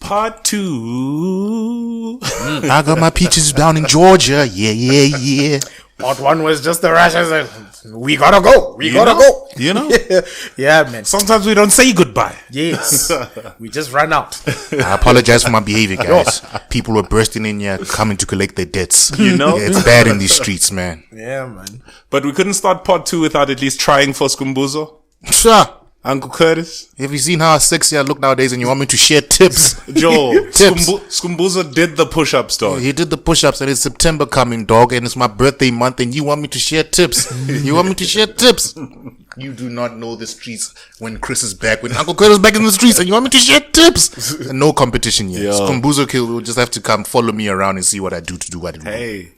Part 2. I got my peaches down in Georgia. Yeah. Part 1 was just the Russians. We gotta go. We gotta go. You know? Yeah, man. Sometimes we don't say goodbye. Yes. We just run out. I apologize for my behavior, guys. People were bursting in here, coming to collect their debts. You know? Yeah, it's bad in these streets, man. Yeah, man. But we couldn't start part 2 without at least trying for Skumbuzo. Sure. Uncle Curtis. Have you seen how sexy I look nowadays and you want me to share tips? Joe, Tips. Skumbuzo did the push-ups, dog. He did the push-ups and it's September coming, dog, and it's my birthday month and you want me to share tips. You want me to share tips. You do not know the streets when Chris is back, when Uncle Chris is back in the streets and you want me to share tips. No competition yet. Skumbuzo Kill will just have to come follow me around and see what I do to do what I do. Hey.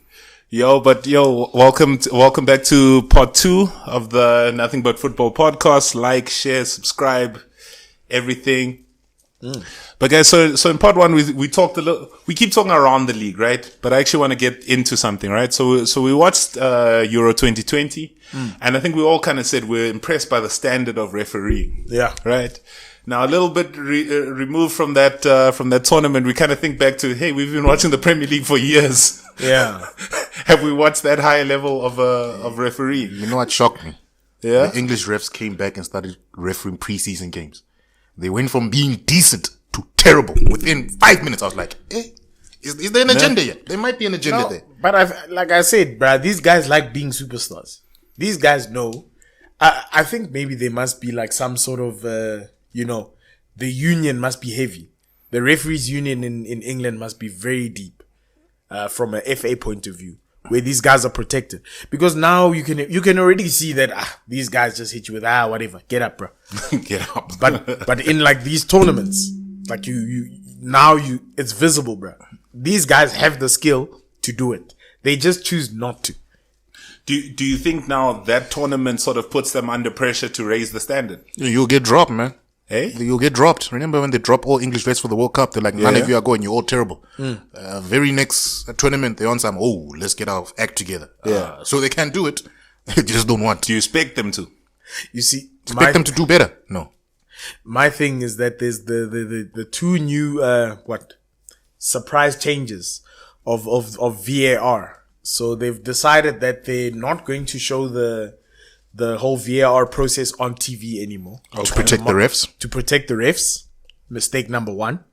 Welcome back to part 2 of the Nothing But Football podcast. Like, share, subscribe, everything. But guys, so in part 1, we talked a little, we keep talking around the league, right? But I actually want to get into something, right? So we watched, Euro 2020 and I think we all kind of said we're impressed by the standard of refereeing. Yeah. Right. Now, a little bit removed from that tournament, we kind of think back to, hey, we've been watching the Premier League for years. Yeah. Have we watched that high level of refereeing? You know what shocked me? Yeah. The English refs came back and started refereeing preseason games. They went from being decent to terrible within 5 minutes. I was like, is there an agenda here? There might be an agenda there. But like I said, bruh, these guys like being superstars. These guys know. I think maybe there must be like some sort of, the union must be heavy. The referees union in England must be very deep. From a FA point of view, where these guys are protected, because now you can already see that these guys just hit you with whatever, get up, bro. Get up. But in like these tournaments, like it's visible, bro. These guys have the skill to do it. They just choose not to. Do you think now that tournament sort of puts them under pressure to raise the standard? You'll get dropped, man. Hey? You'll get dropped. Remember when they drop all English refs for the World Cup? They're like, none of you are going. You're all terrible. Very next tournament, they're on some, let's get our act together. So they can do it. They just don't want to. Do you expect them to? You see, Expect them to do better? No. My thing is that there's the two new surprise changes of VAR. So they've decided that they're not going to show the whole VAR process on TV anymore. Okay. To protect the refs? To protect the refs. Mistake number 1.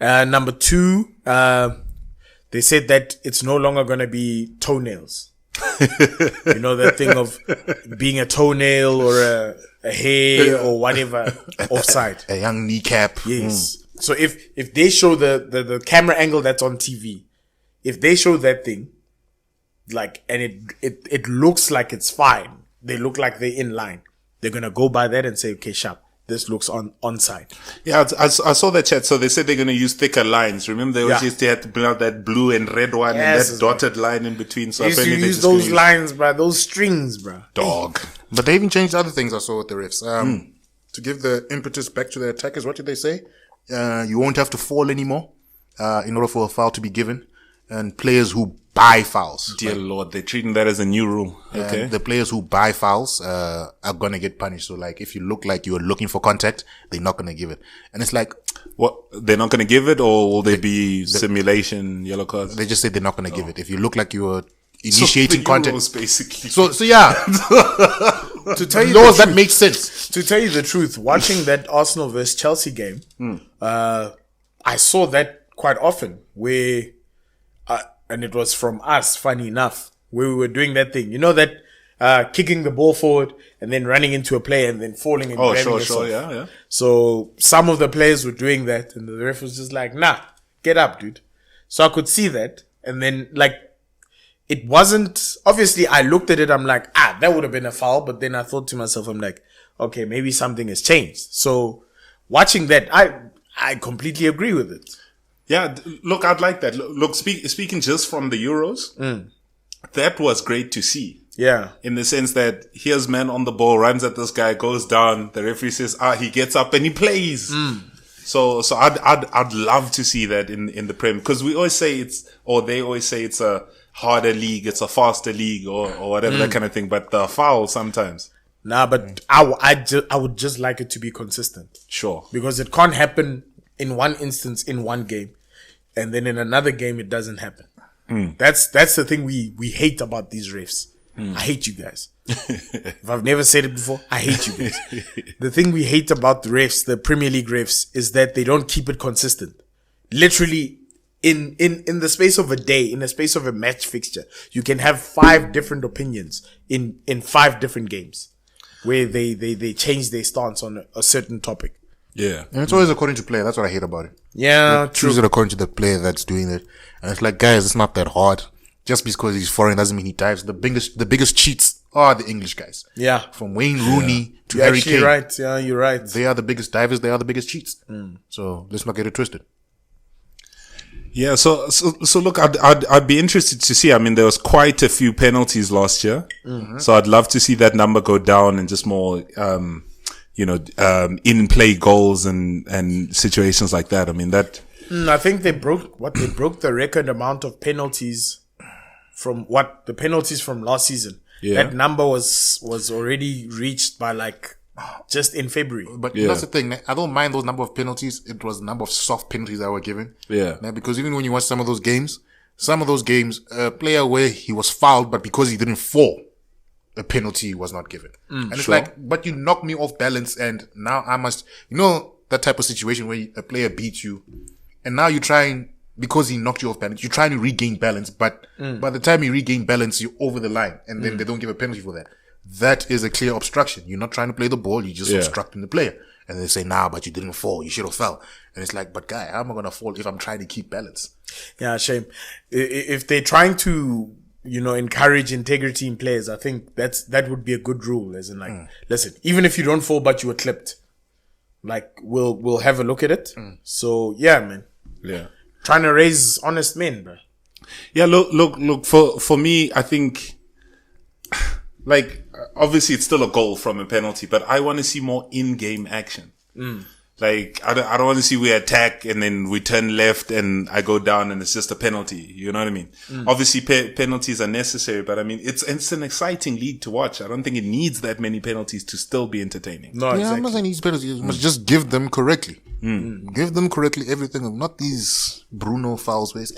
Number 2, they said that it's no longer going to be toenails. You know, that thing of being a toenail or a hair or whatever offside. A young kneecap. Yes. So if they show the camera angle that's on TV, if they show that thing, like, and it looks like it's fine, they look like they're in line, they're going to go by that and say, okay, sharp, this looks onside. Yeah, I saw that chat. So they said they're going to use thicker lines. Remember, they always used to have to build out that blue and red one and that dotted line in between. So they used to use those lines, bro, those strings, bro. Dog. But they even changed other things I saw with the refs. To give the impetus back to the attackers, what did they say? You won't have to fall anymore in order for a foul to be given. And players who buy fouls. Dear Lord, they're treating that as a new rule. Okay. The players who buy fouls are going to get punished. So, like, if you look like you're looking for contact, they're not going to give it. And it's like... What? They're not going to give it, or will there be simulation yellow cards? They just say they're not going to give it. If you look like you're initiating contact... Euros, basically. So yeah. To tell you laws that make sense. To tell you the truth, watching that Arsenal versus Chelsea game, I saw that quite often, where... and it was from us, funny enough, where we were doing that thing. You know that kicking the ball forward and then running into a player and then falling and grabbing yourself. Yeah. So some of the players were doing that and the ref was just like, nah, get up, dude. So I could see that. And then, like, it wasn't... Obviously, I looked at it, I'm like, that would have been a foul. But then I thought to myself, I'm like, okay, maybe something has changed. So watching that, I completely agree with it. Yeah, look, I'd like that. Look, speaking just from the Euros, that was great to see. Yeah. In the sense that here's man on the ball, runs at this guy, goes down. The referee says, he gets up and he plays. So I'd love to see that in the Prem, because we always say they always say it's a harder league, it's a faster league, or whatever that kind of thing. But the foul sometimes. Nah, but I would just like it to be consistent. Sure. Because it can't happen in one instance in one game, and then in another game it doesn't happen. That's the thing we hate about these refs. I hate you guys. If I've never said it before, I hate you guys. The thing we hate about the refs, the Premier League refs, is that they don't keep it consistent. Literally, in the space of a day, in the space of a match fixture, you can have 5 different opinions in 5 different games where they change their stance on a certain topic. Yeah. And it's always according to player. That's what I hate about it. Yeah, They choose it according to the player that's doing it. And it's like, guys, it's not that hard. Just because he's foreign doesn't mean he dives. The biggest cheats are the English guys. Yeah. From Wayne Rooney to You're Harry actually Kane. right. Yeah, you're right. They are the biggest divers. They are the biggest cheats. So let's not get it twisted. Yeah, so look, I'd be interested to see. I mean, there was quite a few penalties last year, so I'd love to see that number go down and just more, in play goals and situations like that. I mean, that. I think they broke the record amount of penalties from the penalties from last season. Yeah. That number was already reached by just in February. But that's the thing. I don't mind those number of penalties. It was the number of soft penalties that were given. Yeah. Because even when you watch some of those games, a player where he was fouled, but because he didn't fall, a penalty was not given. And it's like, but you knocked me off balance, and now I must, that type of situation where a player beats you, and now you're trying, because he knocked you off balance, you're trying to regain balance, but by the time you regain balance, you're over the line, and then they don't give a penalty for that. That is a clear obstruction. You're not trying to play the ball, you're just obstructing the player. And they say, nah, but you didn't fall, you should have fell. And it's like, but guy, how am I gonna fall if I'm trying to keep balance? Yeah, shame. If they're trying to, encourage integrity in players, I think that would be a good rule. As in, listen, even if you don't fall, but you were clipped, we'll have a look at it. So yeah, man. Yeah. Trying to raise honest men, bro. Yeah, look, for me, I think, obviously it's still a goal from a penalty, but I want to see more in-game action. I don't want to see we attack and then we turn left and I go down and it's just a penalty. You know what I mean? Obviously penalties are necessary, but I mean, it's an exciting league to watch. I don't think it needs that many penalties to still be entertaining. No, I'm exactly. not saying these penalties. You must just give them correctly. Give them correctly everything. Not these Bruno fouls where it's,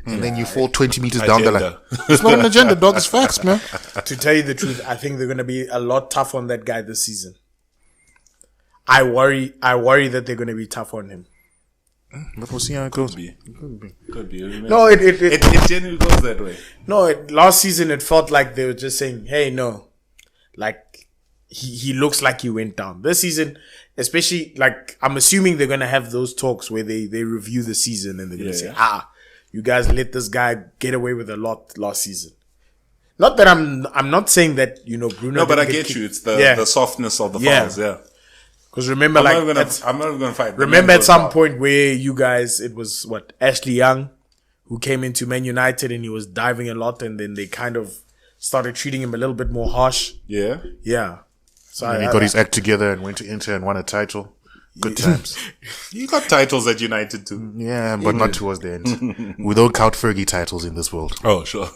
and then you fall 20 meters down the line. It's not an agenda, dog. It's facts, man. To tell you the truth, I think they're going to be a lot tough on that guy this season. I worry that they're going to be tough on him. But we'll see how it goes. Could be. No, It generally goes that way. No, last season it felt like they were just saying, hey, no. He looks like he went down. This season, especially, I'm assuming they're going to have those talks where they review the season and they're going to say, you guys let this guy get away with a lot last season. Not that I'm not saying that, Bruno. No, but I get you. It's the softness of the fouls, yeah. Because remember, I'm not even going to fight. Remember at some point where you guys, it was Ashley Young, who came into Man United and he was diving a lot, and then they kind of started treating him a little bit more harsh. Yeah. Yeah. So And he got his act together and went to Inter and won a title. Good times. You got titles at United too. Yeah, but not towards the end. We don't count Fergie titles in this world. Oh, sure.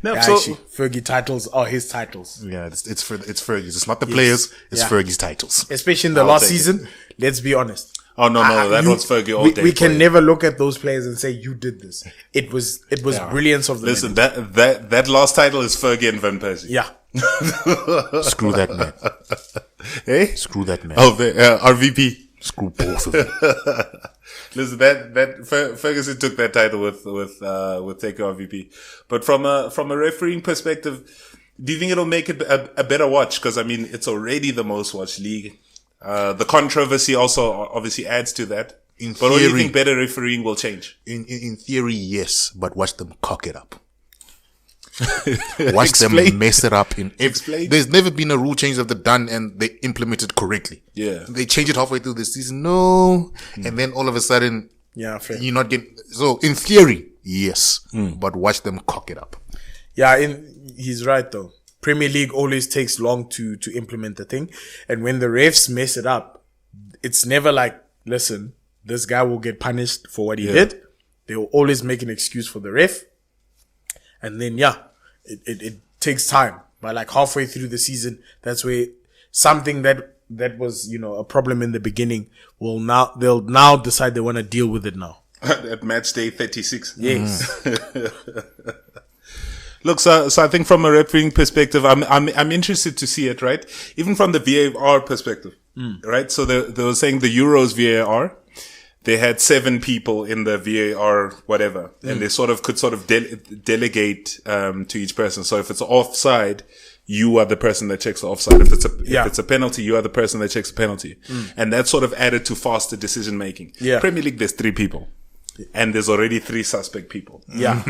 No, actually, Fergie titles are his titles. Yeah, it's Fergie's. It's not the players. It's Fergie's titles. Especially in the last season. Let's be honest. Oh no, that was Fergie all day. We can never look at those players and say you did this. It was brilliance of the. Listen, that last title is Fergie and Van Persie. Yeah. Screw that man. Hey, screw that man. Oh, RVP. Screw both of them. Listen, Ferguson took that title with Take RVP. But from a refereeing perspective, do you think it'll make it a better watch? Because I mean, it's already the most watched league. The controversy also obviously adds to that. But do you think better refereeing will change? In theory, yes, but watch them cock it up. Watch them mess it up. There's never been a rule change that they've done and they implemented correctly. Yeah, they change it halfway through the season. No, and then all of a sudden, fair. You're not getting. So in theory, yes, but watch them cock it up. Yeah, he's right though. Premier League always takes long to implement the thing, and when the refs mess it up, it's never like, listen, this guy will get punished for what he did. They will always make an excuse for the ref. And then, it takes time. But halfway through the season, that's where something that was, a problem in the beginning, they'll now decide they want to deal with it now. At match day 36. Yes. Look, so I think from a refereeing perspective, I'm interested to see it, right? Even from the VAR perspective, right? So they were saying the Euros VAR, they had 7 people in the VAR, whatever, and they could delegate, to each person. So if it's offside, you are the person that checks the offside. If it's a penalty, you are the person that checks the penalty. And that sort of added to faster decision making. Yeah. Premier League, there's 3 people. And there's already 3 suspect people. Yeah.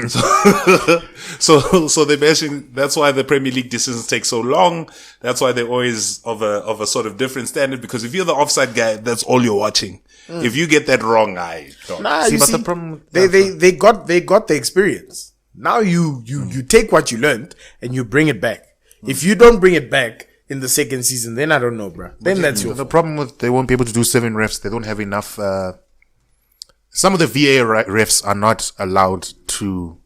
So they're mentioning that's why the Premier League decisions take so long. That's why they're always of a sort of different standard, because if you're the offside guy, that's all you're watching. If you get that wrong, I don't. The problem, they got the experience. Now you take what you learned and you bring it back. If you don't bring it back in the second season, then I don't know, bro. Then that's your the problem with they won't be able to do 7 refs. They don't have enough. Some of the VAR refs are not allowed to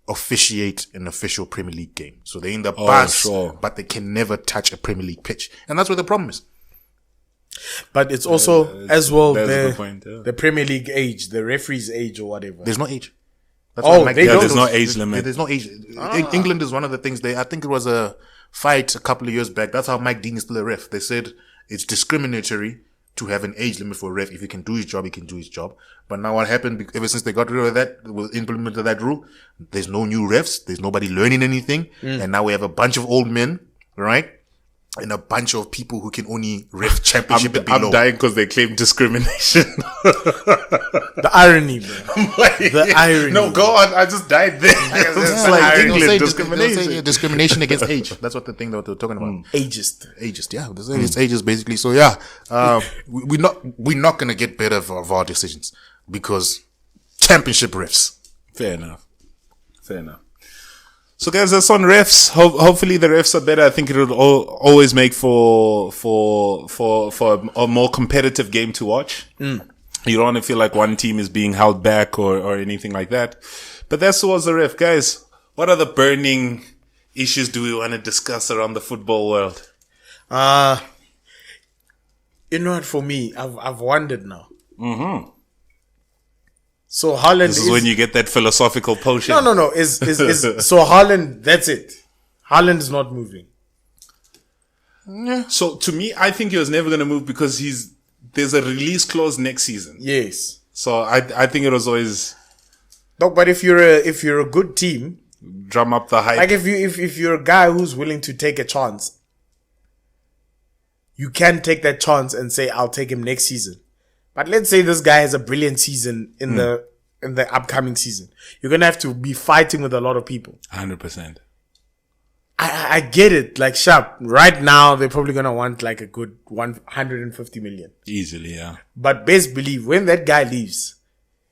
officiate an official Premier League game. So they're in the bus, but they can never touch a Premier League pitch. And that's where the problem is. But it's also, as well, that's a good point, the Premier League age, the referee's age or whatever. There's no age. That's there's no age limit. There's no age. England is one of the things I think it was a fight a couple of years back. That's how Mike Dean is still a ref. They said it's discriminatory to have an age limit for a ref. If he can do his job, he can do his job. But now what happened, ever since they got rid of that, implemented that rule, there's no new refs. There's nobody learning anything. And now we have a bunch of old men, right? And a bunch of people who can only ref championship and below. I'm dying because they claim discrimination. The irony, bro. The irony. No, go on. I just died there. It's like England discrimination. Discrimination against age. That's what the thing that they're talking about. Ageist, yeah. It's ageist basically. So yeah, we're not gonna get better of our decisions because championship refs. Fair enough. So guys, that's on refs. Hopefully the refs are better. I think it would always make for a more competitive game to watch. You don't want to feel like one team is being held back or anything like that. But that's towards the ref. Guys, what other burning issues do we want to discuss around the football world? You know what, for me, I've wondered now. So Haaland This is when you get that philosophical potion. No. So Haaland, that's it. Haaland is not moving. Yeah. So to me, I think he was never going to move because there's a release clause next season. Yes. So I think it was always No, but if you're a good team, drum up the hype. like if you're a guy who's willing to take a chance, you can take that chance and say, I'll take him next season. But let's say this guy has a brilliant season in the upcoming season. You're going to have to be fighting with a lot of people. 100%. I get it. Like, sharp. Right now, they're probably going to want like a good 150 million. Easily, yeah. But best believe when that guy leaves,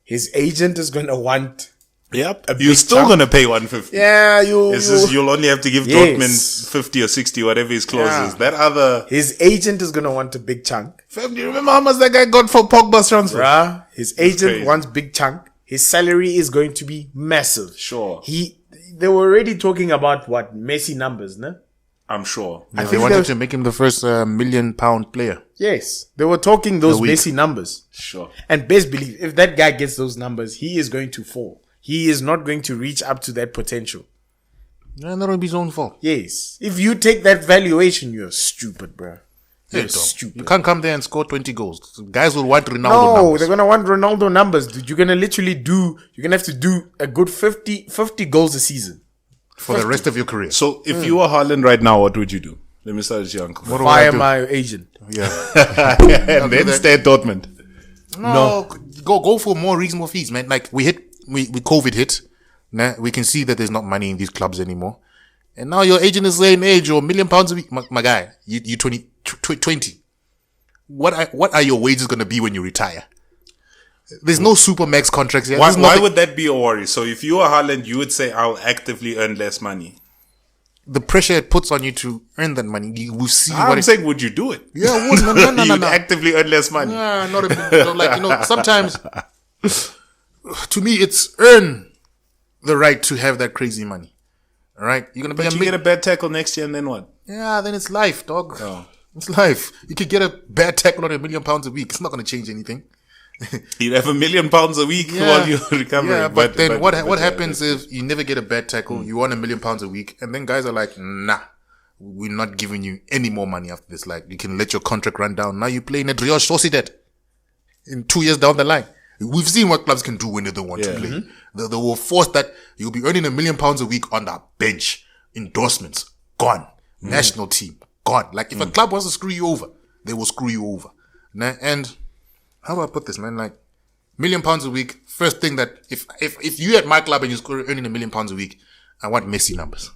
his agent is going to want. Yep. You're still going to pay 150. Yeah, It's just you'll only have to give Dortmund 50 or 60, whatever his clause is. His agent is going to want a big chunk. Fam, do you remember how much that guy got for Pogba's transfer? Bruh, his agent wants big chunk. His salary is going to be massive. Sure. They were already talking about Messi numbers, no? I'm sure. I think they wanted to make him the first £1 million player. Yes. They were talking those Messi numbers. Sure. And best believe, if that guy gets those numbers, he is going to fall. He is not going to reach up to that potential. And that will be his own fault. Yes. If you take that valuation, you're stupid, bro. You're stupid. You can't come there and score 20 goals. Guys will want Ronaldo No, numbers. they're going to want Ronaldo numbers, dude. You're going to have to do a good 50 goals a season. For the rest of your career. So if you were Haaland right now, what would you do? Let me start with your uncle. Fire my agent. Yeah. And then stay at Dortmund. No. Go for more reasonable fees, man. Like we COVID hit. Nah, we can see that there's not money in these clubs anymore. And now your agent is saying, hey, Joe, £1 million a week. My guy, you 20. What are your wages going to be when you retire? There's no Supermax contracts here. Why would that be a worry? So if you are Haaland, you would say, I'll actively earn less money. The pressure it puts on you to earn that money, you will see. I'm saying, would you do it? Yeah, I would. No. You'd actively earn less money. Yeah, not a, sometimes, to me, it's earn the right to have that crazy money. All right? You're going to But you get a bad tackle next year and then what? Yeah, then it's life, dog. Oh. It's life. You could get a bad tackle on £1 million a week. It's not going to change anything. You have £1 million a week while you're recovering. Yeah, but then what happens if you never get a bad tackle, you earn £1 million a week, and then guys are like, nah, we're not giving you any more money after this. Like, you can let your contract run down. Now you're playing at Real Sociedad in 2 years down the line. We've seen what clubs can do when they don't want to play. They will force that you'll be earning £1 million a week on the bench. Endorsements, gone. National team, gone. Like, if a club wants to screw you over, they will screw you over. And how do I put this, man? Like, £1 million a week. First thing that if you at my club and you're earning £1 million a week, I want Messi numbers.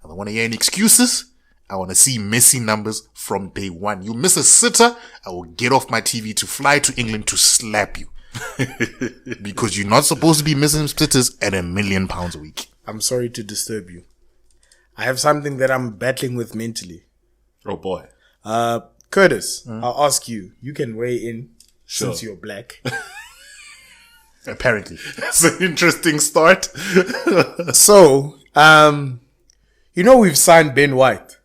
I don't want to hear any excuses. I want to see Messi numbers from day one. You miss a sitter, I will get off my TV to fly to England to slap you. Because you're not supposed to be missing sitters at £1 million a week. I'm sorry to disturb you. I have something that I'm battling with mentally. Oh boy. Curtis, I'll ask you. You can weigh in since you're black. Apparently. That's an interesting start. So, we've signed Ben White.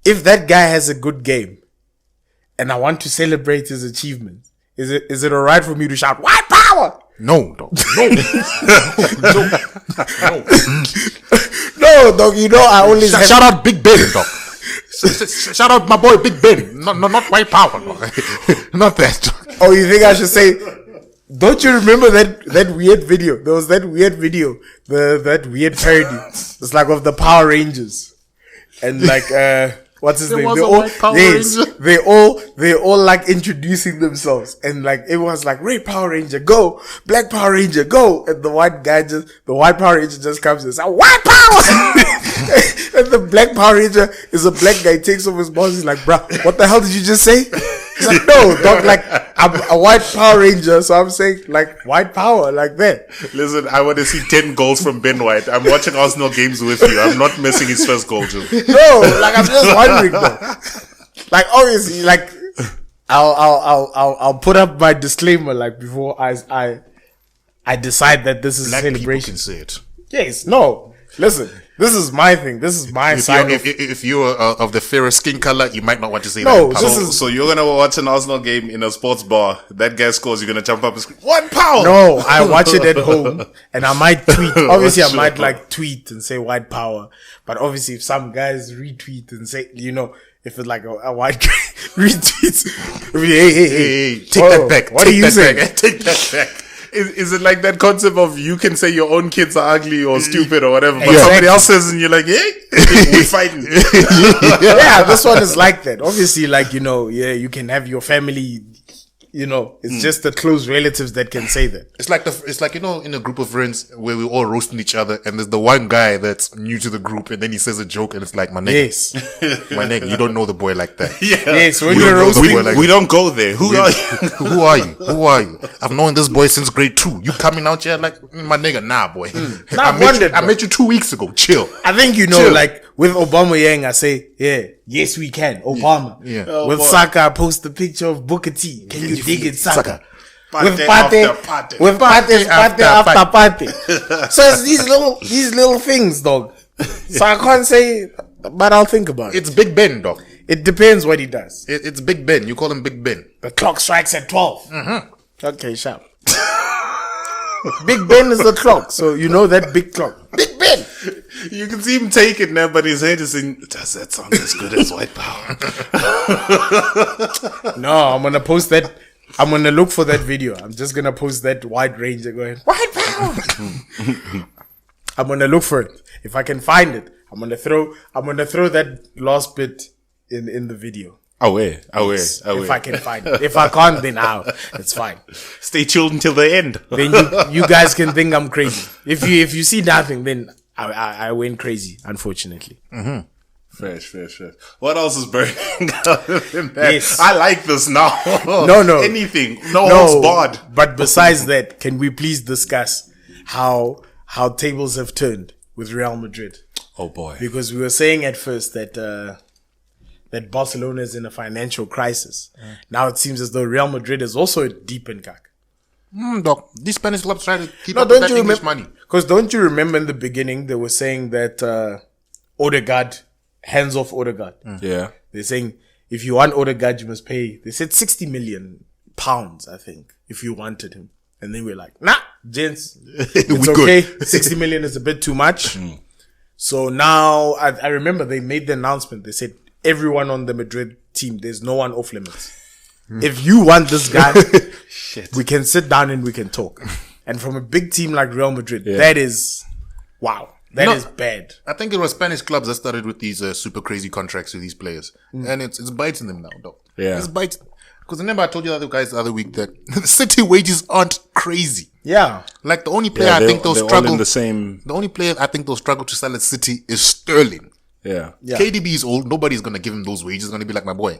If that guy has a good game and I want to celebrate his achievement, is it alright for me to shout, White Power? No, dog. No, dog. I only shout out Big Ben, dog. Shout out my boy Big Ben. Not White Power, dog. Not that, dog. Oh, you think I should say? Don't you remember that weird video? There was that weird video, that weird parody. It's like of the Power Rangers, and like what's his name? They all like introducing themselves, and like everyone's like, Red Power Ranger, go! Black Power Ranger, go! And the white Power Ranger just comes and says, White Power! And the Black Power Ranger is a black guy, takes off his balls, he's like, bruh, what the hell did you just say? He's like, no, dog, like, I'm a white Power Ranger, so I'm saying, like, white power, like that. Listen, I want to see 10 goals from Ben White. I'm watching Arsenal games with you. I'm not missing his first goal, Joe. No, like, I'm just wondering, though. Like, obviously, like, I'll put up my disclaimer, like, before I decide that this is Black a celebration. People can say it. Yes, no. Listen, this is my thing. This is my side. If you're of the fairer skin color, you might not want to say No, that. So you're gonna watch an Arsenal game in a sports bar. That guy scores. You're gonna jump up and scream, "White Power!" No, I watch it at home, and I might tweet. Obviously, I might like tweet and say "White Power," but obviously, if some guys retweet and say, if it's like a white guy retweets, hey, take that back. What are you saying? Take that back. Is it like that concept of you can say your own kids are ugly or stupid or whatever, but somebody else says and you're like, hey, we're fighting. Yeah, this one is like that. Obviously, like, you can have your family, it's just the close relatives that can say that. It's like in a group of friends where we're all roasting each other, and there's the one guy that's new to the group, and then he says a joke, and it's like, my nigga, yes, my nigga, you don't know the boy like that. Yeah. Yes, when you're roasting, we don't go there. Who are you? Who are you? I've known this boy since grade 2. You coming out here like, my nigga, nah, boy. I met you 2 weeks ago. Chill. I think like with Obama Yang, I say, yes, we can. Obama. Yeah. Oh, with Saka, I post a picture of Booker T. Can you dig it, Saka? With Pate Pate after Pate. So it's these little things, dog. So I can't say, but I'll think about it. It's Big Ben, dog. It depends what he does. It's Big Ben. You call him Big Ben. The clock strikes at 12. Mm-hmm. Okay, sharp. Big Ben is the clock, so you know that big clock. Big Ben. You can see him take it now, but his head is in. Does that sound as good as White Power? No, I'm gonna post that. I'm gonna look for that video. I'm just gonna post that White Ranger going White Power. I'm gonna look for it. If I can find it, I'm gonna throw that last bit in the video. Away. If I can find it. If I can't, then it's fine. Stay tuned until the end. Then you guys can think I'm crazy. If you see nothing, then I went crazy, unfortunately. Mm-hmm. Fresh. What else is burning in that? Yes. I like this now. No. Anything. No holds barred. But besides that, can we please discuss how tables have turned with Real Madrid? Oh boy. Because we were saying at first that Barcelona is in a financial crisis. Now it seems as though Real Madrid is also deep in cack. Dog, these Spanish clubs try to keep up with that English money. Because don't you remember in the beginning they were saying that Odegaard, hands off Odegaard. Yeah. They're saying if you want Odegaard, you must pay. They said 60 million pounds, I think, if you wanted him. And then we're like, nah, gents, it's okay. 60 million is a bit too much. So now I remember they made the announcement. They said everyone on the Madrid team, there's no one off limits. If you want this guy, we can sit down and we can talk. And from a big team like Real Madrid, that is, wow. That is bad. I think it was Spanish clubs that started with these super crazy contracts with these players. And it's biting them now, though. Yeah. It's biting. Because remember I told you the other week that the City wages aren't crazy. Yeah. Like the only player I think they'll struggle. The only player I think they'll struggle to sell at City is Sterling. Yeah. KDB is old. Nobody's going to give him those wages. It's going to be like, my boy,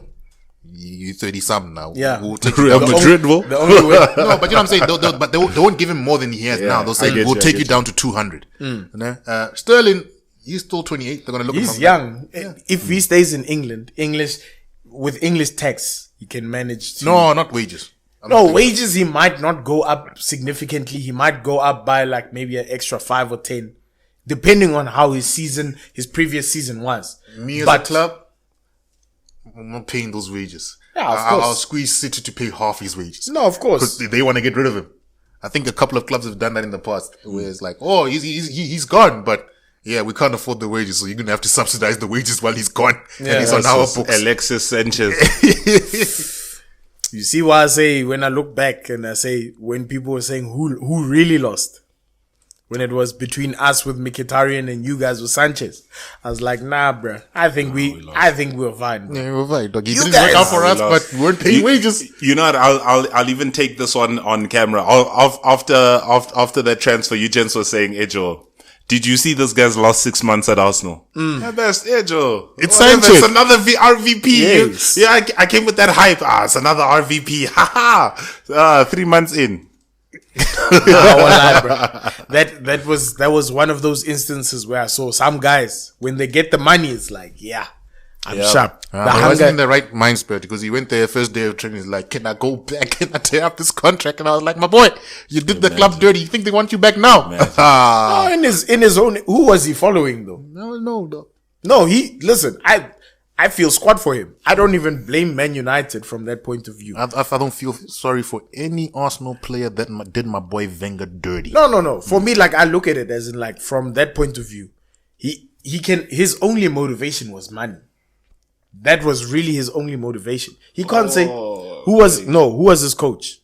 you're 30-something now. Yeah. Real Madrid will. The only way. No, but you know what I'm saying? But they won't give him more than he has now. They'll say, we'll take you down to 200. Sterling, he's still 28. They're going to look at him. He's young. Yeah. If he stays in England, with English tax, he can manage to. No, not wages. No, wages, he might not go up significantly. He might go up by like maybe an extra 5 or 10, depending on how his previous season was. Me as a club, I'm not paying those wages. Yeah, of course. I'll squeeze City to pay half his wages. No, of course. Because they want to get rid of him. I think a couple of clubs have done that in the past, where it's like, oh, he's gone, but yeah, we can't afford the wages, so you're going to have to subsidize the wages while he's gone. And he's on our books. Alexis Sanchez. You see what I say when I look back and I say, when people were saying who really lost? When it was between us with Mkhitaryan and you guys with Sanchez. I was like, nah, bruh. I think we were fine. Bro. Yeah, we were fine. Dog. You didn't work out for us, but we weren't paying wages. You know what? I'll even take this one on camera. After that transfer, you gents were saying, Ejo, did you see this guy's last 6 months at Arsenal? My best, Ejo. It's Sanchez. It's another RVP. Yes. Yeah, I came with that hype. It's another RVP. Ha 3 months in. That was one of those instances where I saw some guys, when they get the money, it's like, yeah, I'm sharp. He wasn't in the right mind spirit, because he went there first day of training. He's like, can I go back? Can I tear up this contract? And I was like, my boy, you did the club dirty. You think they want you back now? No, in his own. Who was he following though? No. Listen. I feel squad for him. I don't even blame Man United from that point of view. I don't feel sorry for any Arsenal player that did my boy Wenger dirty. No. For me, like, I look at it as in, like, from that point of view, his only motivation was money. That was really his only motivation. He can't say who was his coach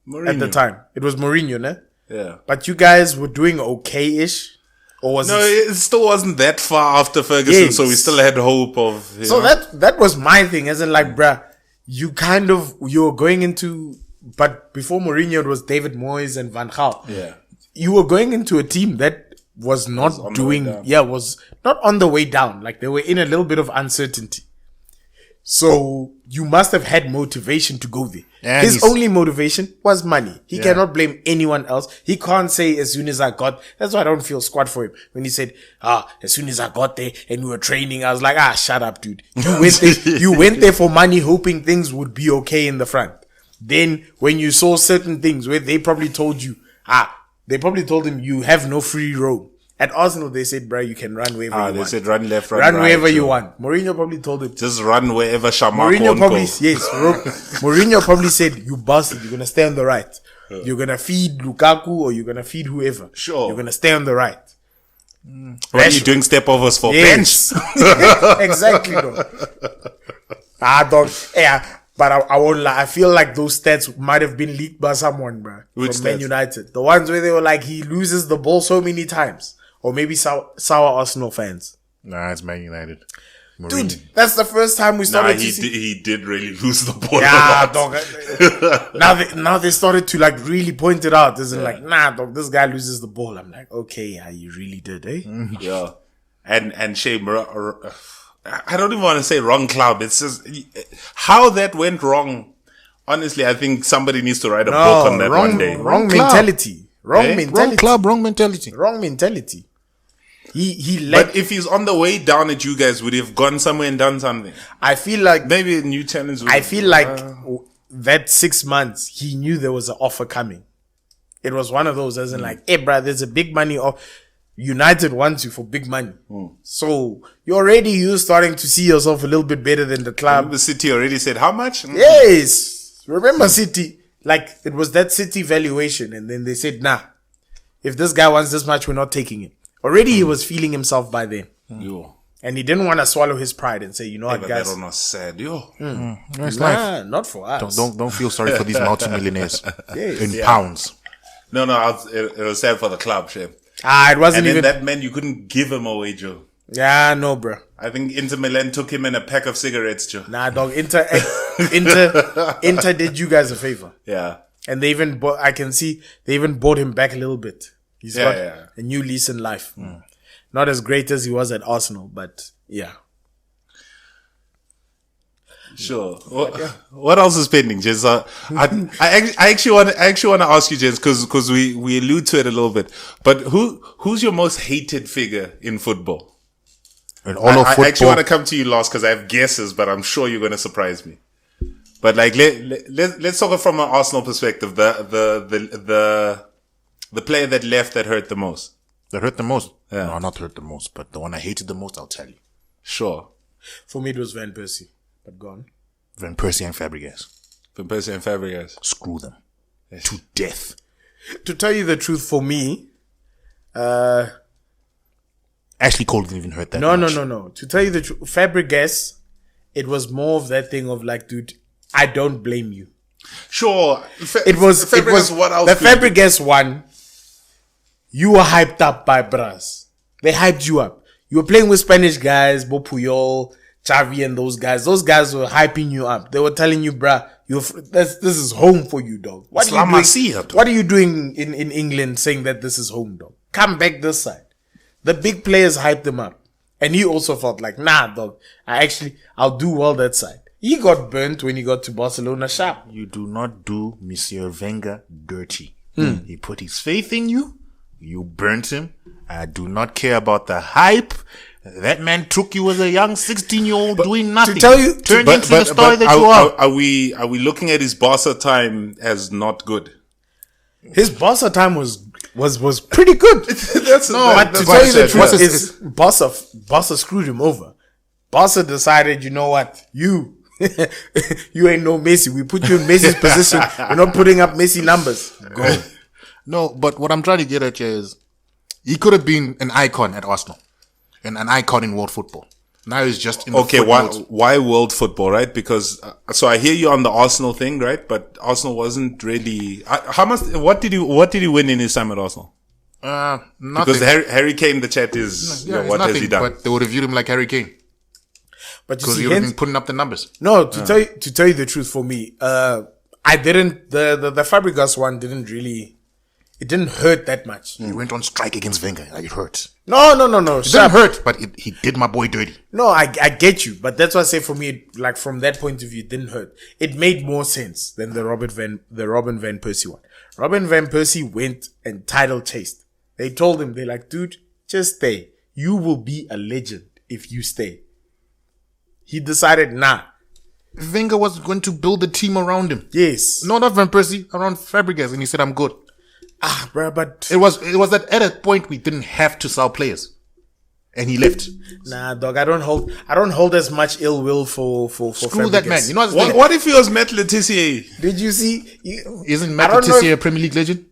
Mourinho. at the time. It was Mourinho, ne? Yeah. But you guys were doing okay-ish. Or was it still wasn't that far after Ferguson, so we still had hope of. So that was my thing, as in, like, bruh, you're going into, but before Mourinho it was David Moyes and Van Gaal. Yeah, you were going into a team that was not was not on the way down. Like, they were in a little bit of uncertainty. So you must have had motivation to go there. And his only motivation was money. He cannot blame anyone else. He can't say, as soon as I got, that's why I don't feel squad for him. When he said, as soon as I got there and we were training, I was like, shut up, dude. You went there for money, hoping things would be okay in the front. Then when you saw certain things where they probably told you, they probably told him you have no free roam. At Arsenal, they said, bro, you can run wherever you want. They said run left, run right. Wherever you want. Mourinho probably told him. Just run wherever Shamak Mourinho probably, Mourinho probably said, you bastard, you're going to stay on the right. You're going to feed Lukaku or you're going to feed whoever. Sure. You're going to stay on the right. What are you doing stepovers for? Yes. Bench. Exactly, bro. Dog. Yeah. But I won't lie. I feel like those stats might have been leaked by someone, bro. Which from Man United. The ones where they were like, he loses the ball so many times. Or maybe sour Arsenal fans. Nah, it's Man United. Mourinho. Dude, that's the first time we started to see. He did really lose the ball. Yeah, dog. Now they started to, like, really point it out. Isn't like, nah, dog, this guy loses the ball. I'm like, okay, yeah, you really did, eh? Yeah. And shame. I don't even want to say wrong club. It's just how that went wrong. Honestly, I think somebody needs to write a book on that one day. Wrong mentality. Wrong mentality. Wrong club, wrong mentality. Wrong mentality. But if he's on the way down at you guys, would he have gone somewhere and done something? I feel like maybe a new challenge. I feel like that 6 months, he knew there was an offer coming. It was one of those, as in like, hey, bro, there's a big money off. United wants you for big money. So you're starting to see yourself a little bit better than the club. The City already said how much? Yes. Remember City, like it was that City valuation, and then they said, nah, if this guy wants this much, we're not taking it. Already he was feeling himself by then. Yo. And he didn't want to swallow his pride and say, you know what, But guys? that was sad. Yo. Nice Nah, life. not for us. Don't feel sorry for these multimillionaires Yes. in pounds. No, it was sad for the club, Shep. It wasn't And then even. that meant you couldn't give him away, Joe. Yeah, no, bro. I think Inter Milan took him in a pack of cigarettes, Joe. Nah, dog. Inter did you guys a favor. Yeah. And they even bought, I can see they even bought him back a little bit. He's got yeah. a new lease in life. Not as great as he was at Arsenal, but yeah. Sure. What else is pending, Jens? I actually want to ask you, Jens, because we allude to it a little bit. But who's your most hated figure in football? In all of football, I actually want to come to you last because I have guesses, but I'm sure you're going to surprise me. But like let's talk from an Arsenal perspective. The player that left that hurt the most. that hurt the most. Yeah. No, not hurt the most, but the one I hated the most, I'll tell you. Sure. For me, it was Van Persie, but gone. Van Persie and Fabregas. Van Persie and Fabregas. Screw them. To death. To tell you the truth, for me, Ashley Cole didn't even hurt that no. much. To tell you the truth, Fabregas, it was more of that thing of like, dude, I don't blame you. Sure. It was what else? The Fabregas one. You were hyped up by Bras. They hyped you up. You were playing with Spanish guys, Bo Puyol, Xavi, and those guys. Those guys were hyping you up. They were telling you, bruh, this is home for you, dog. What are you doing in England saying that this is home, dog? Come back this side. The big players hyped him up. And he also felt like, nah, dog, I'll do well that side. He got burnt when he got to Barcelona sharp. You do not do Monsieur Wenger dirty. He put his faith in you. You burnt him. I do not care about the hype. That man took you as a young 16-year-old doing nothing. To tell you, turned into the story that you are. Are we looking at his Barca time as not good? his Barca time was pretty good. But to tell you the truth is, Barca screwed him over. Barca decided, you know what, you ain't no Messi. We put you in Messi's position. We're not putting up Messi numbers. Go. No, but what I'm trying to get at you is, he could have been an icon at Arsenal and an icon in world football. Now he's just in the footnotes. Why world football, right? Because so I hear you on the Arsenal thing, right? But Arsenal wasn't really. What did he win in his time at Arsenal? Nothing. Because Harry Kane, the chat is what has he done? But they would have viewed him like Harry Kane But you because see, he would have been putting up the numbers. no, to tell you the truth, for me, I didn't. The Fabregas one didn't really. It didn't hurt that much. He went on strike against Wenger. Like, it hurt. No. It didn't hurt, but he did my boy dirty. No, I get you, but that's why I say for me, like from that point of view, it didn't hurt. It made more sense than the Robin Van Persie one. Robin Van Persie went and title chased. They told him, they're like, dude, just stay. You will be a legend if you stay. He decided, nah. Wenger was going to build a team around him. Yes. No, not Van Persie, around Fabregas, and he said, I'm good. Bro, but It was that at a point we didn't have to sell players, and he left. nah, dog. I don't hold as much ill will for Screw that Fabregas. man. You know what's What if he was Matt Letitia? Did you see? Isn't I Matt don't know Letitia a Premier League legend?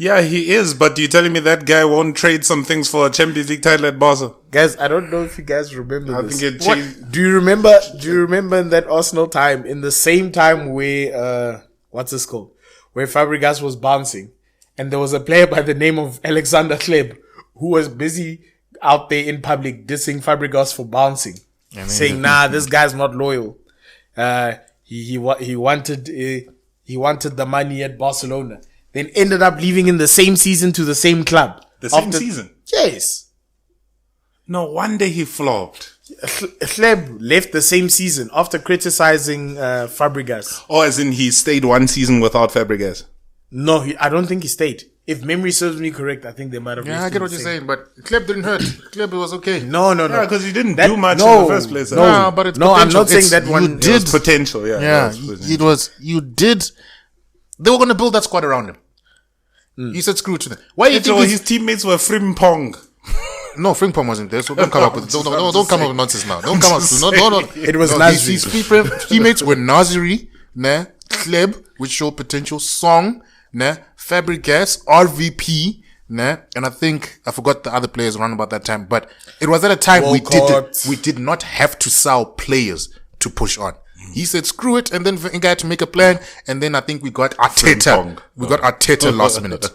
Yeah, he is. But you're telling me that guy won't trade some things for a Champions League title at Barca? Guys, I don't know if you guys remember I this. think it changed. Do you remember in that Arsenal time, in the same time where what's this called? Where Fabregas was bouncing, and there was a player by the name of Alexander Kleb who was busy out there in public dissing Fabregas for bouncing, saying, "Nah, this guy's not loyal. He wanted the money at Barcelona." Then ended up leaving in the same season to the same club. The same season? Yes. No wonder he flopped. Kleb left the same season after criticizing Fabregas. Oh, as in he stayed one season without Fabregas. No, I don't think he stayed. If memory serves me correct, I think they might have. Yeah, I get what you're saying, but Kleb didn't hurt. Kleb was okay. No. Yeah, because he didn't do much in the first place. No, but it's no. I'm potential. not saying that one. It was potential. Yeah, Yeah, it was. You did. They were going to build that squad around him. He said screw it to them. Why do you think his teammates were Frimpong? No, Frimpong wasn't there, so don't come up with don't come up with nonsense now. Don't come up with no. It was Nasri. His teammates were Nasri, nah, Kleb, which showed potential, Song, nah, Fabregas, RVP, nah, and I think I forgot the other players around about that time, but it was at a time we did not have to sell players to push on. He said screw it, and then Wenger had to make a plan, and then I think we got Arteta. We got Arteta last minute.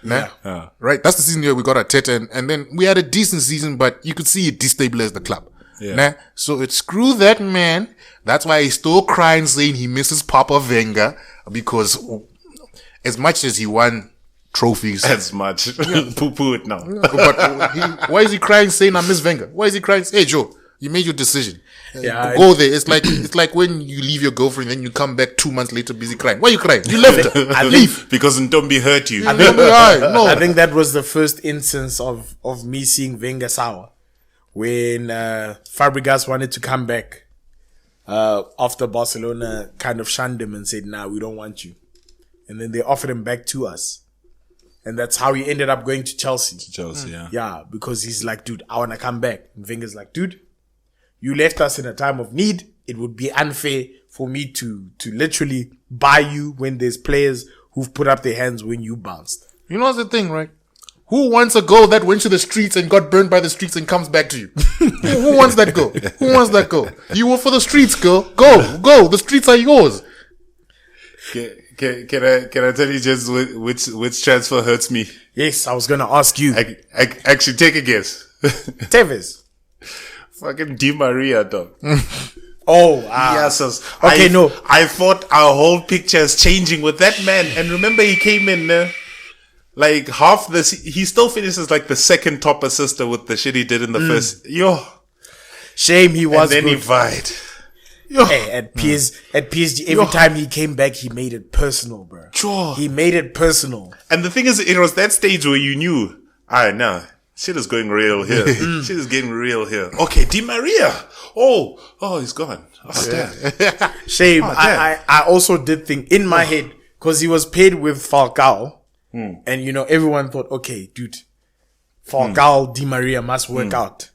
Nah? Yeah. Right? That's the season where we got Arteta, and then we had a decent season, but you could see it destabilized the club. Yeah. Nah? So it's screw that man. That's why he's still crying, saying he misses Papa Wenger, because as much as he won trophies. As much. Poo-poo it now. But why is he crying, saying I miss Wenger? Why is he crying? Hey, Joe, you made your decision. Go there. It's like when you leave your girlfriend and then you come back 2 months later busy crying. Why are you crying? You left her. I leave. Because Ntombi hurt you. I think that was the first instance of me seeing Wenger sour. When Fabregas wanted to come back after Barcelona kind of shunned him and said, nah, we don't want you. And then they offered him back to us. And that's how he ended up going to Chelsea. Yeah. Yeah, because he's like, dude, I want to come back. And Wenger's like, dude, you left us in a time of need. It would be unfair for me to literally buy you when there's players who've put up their hands when you bounced. You know what's the thing, right? Who wants a goal that went to the streets and got burned by the streets and comes back to you? Who wants that goal? Who wants that goal? You were for the streets, girl. Go. The streets are yours. Can I tell you just which transfer hurts me? Yes, I was gonna ask you. I actually take a guess. Tevez. Fucking Di Maria, dog. Yes. Okay, no. I thought our whole picture is changing with that man. And remember, he came in like half this. He still finishes like the second top assister with the shit he did in the first. Shame he was. And then he vied. Hey, at PSG, every time he came back, he made it personal, bro. Sure. He made it personal. And the thing is, it was that stage where you knew, nah, shit is going real here. Shit is getting real here. Okay, Di Maria. Oh, he's gone. Oh, damn. Shame. I also did think in my head, because he was paid with Falcao, and everyone thought, okay, dude, Falcao, Di Maria must work out.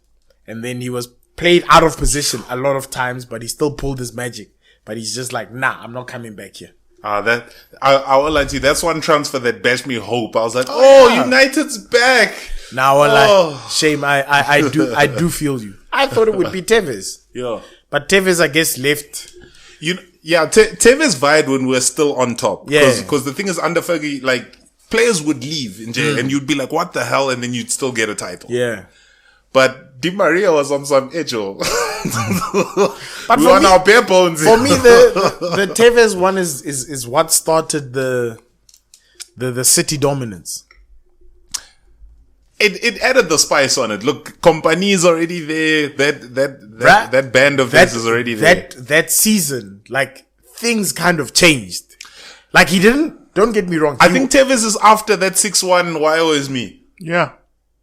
And then he was played out of position a lot of times, but he still pulled his magic. But he's just like, nah, I'm not coming back here. I will lie to you. That's one transfer that bashed me hope. I was like, United's back. Now, shame. I do feel you. I thought it would be Tevez. Yeah. But Tevez, I guess, left. Tevez vied when we were still on top. Yeah. Because the thing is, under Fergie, like, players would leave in jail and you'd be like, what the hell? And then you'd still get a title. Yeah. But Di Maria was on some edge. But we were on our bare bones. For me, the Tevez one is what started the City dominance. It added the spice on it. Look, Company is already there. That band of theirs is already there. That season, like, things kind of changed. Like, he didn't. Don't get me wrong. I think Tevez is after that 6-1. Why always me? Yeah.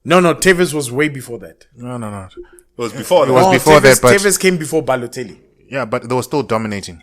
No, Tevez was way before that. No. It was before that. It was before that, but Tevez came before Balotelli. Yeah, but they were still dominating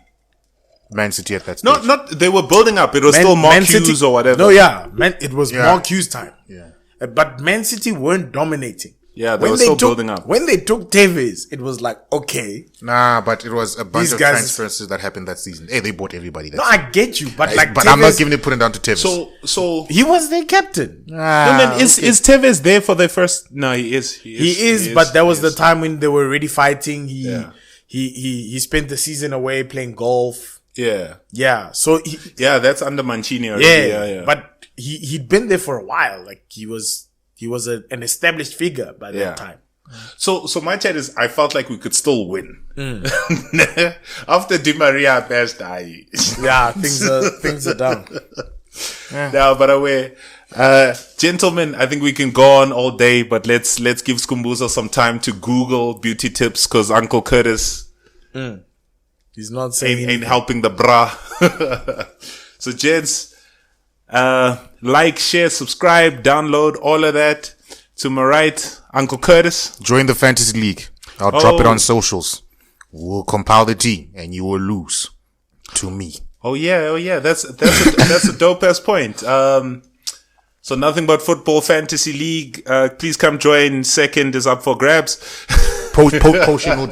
Man City at that stage. Not they were building up. It was still Mark Hughes or whatever. No, it was Mark Hughes time. Yeah. But Man City weren't dominating. Yeah, they were still building up. When they took Tevez, it was like, okay. Nah, but it was a bunch of transfers that happened that season. Hey, they bought everybody. I get you, but Tevez, I'm not giving it putting down to Tevez. So he was their captain. Is Tevez there for the first? No, he is. He is. But that was the time when they were already fighting. He spent the season away playing golf. Yeah. So that's under Mancini already. Yeah. But he'd been there for a while. Like he was an established figure by that time. So my chat is, I felt like we could still win. After Di Maria passed, things are down. Now, by the way, gentlemen, I think we can go on all day, but let's give Skumbuza some time to Google beauty tips, because Uncle Curtis he's not saying ain't helping the bra. So, gents, like, share, subscribe, download, all of that. To my right, Uncle Curtis. Join the Fantasy League. I'll drop it on socials. We'll compile the G and you will lose to me. Oh yeah. That's a dope ass point. So Nothing But Football Fantasy League. Please come join. Second is up for grabs. Post,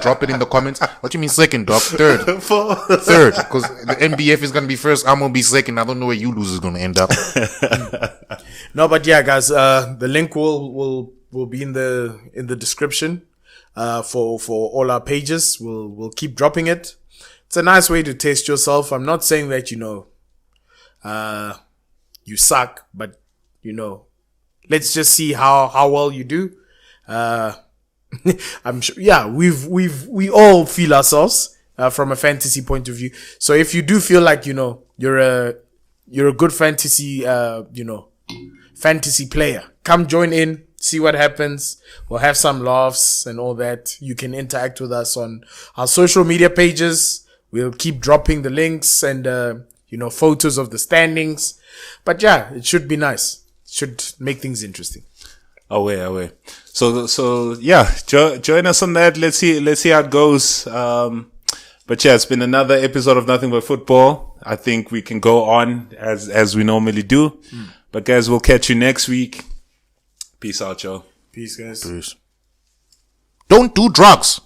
drop it in the comments. What do you mean second, dog? Third. Third. Because the MBF is going to be first. I'm going to be second. I don't know where you losers going to end up. No, but yeah, guys, the link will be in the description, for all our pages. We'll keep dropping it. It's a nice way to test yourself. I'm not saying that, you suck, but, let's just see how well you do. I'm sure, yeah, we all feel ourselves, from a fantasy point of view. So if you do feel like, you're a good fantasy, fantasy player, come join in, see what happens. We'll have some laughs and all that. You can interact with us on our social media pages. We'll keep dropping the links and, photos of the standings. But yeah, it should be nice. It should make things interesting. Away. So yeah, join us on that. Let's see how it goes. But yeah, it's been another episode of Nothing But Football. I think we can go on as we normally do. But guys, we'll catch you next week. Peace out, y'all. Peace, guys. Peace. Don't do drugs.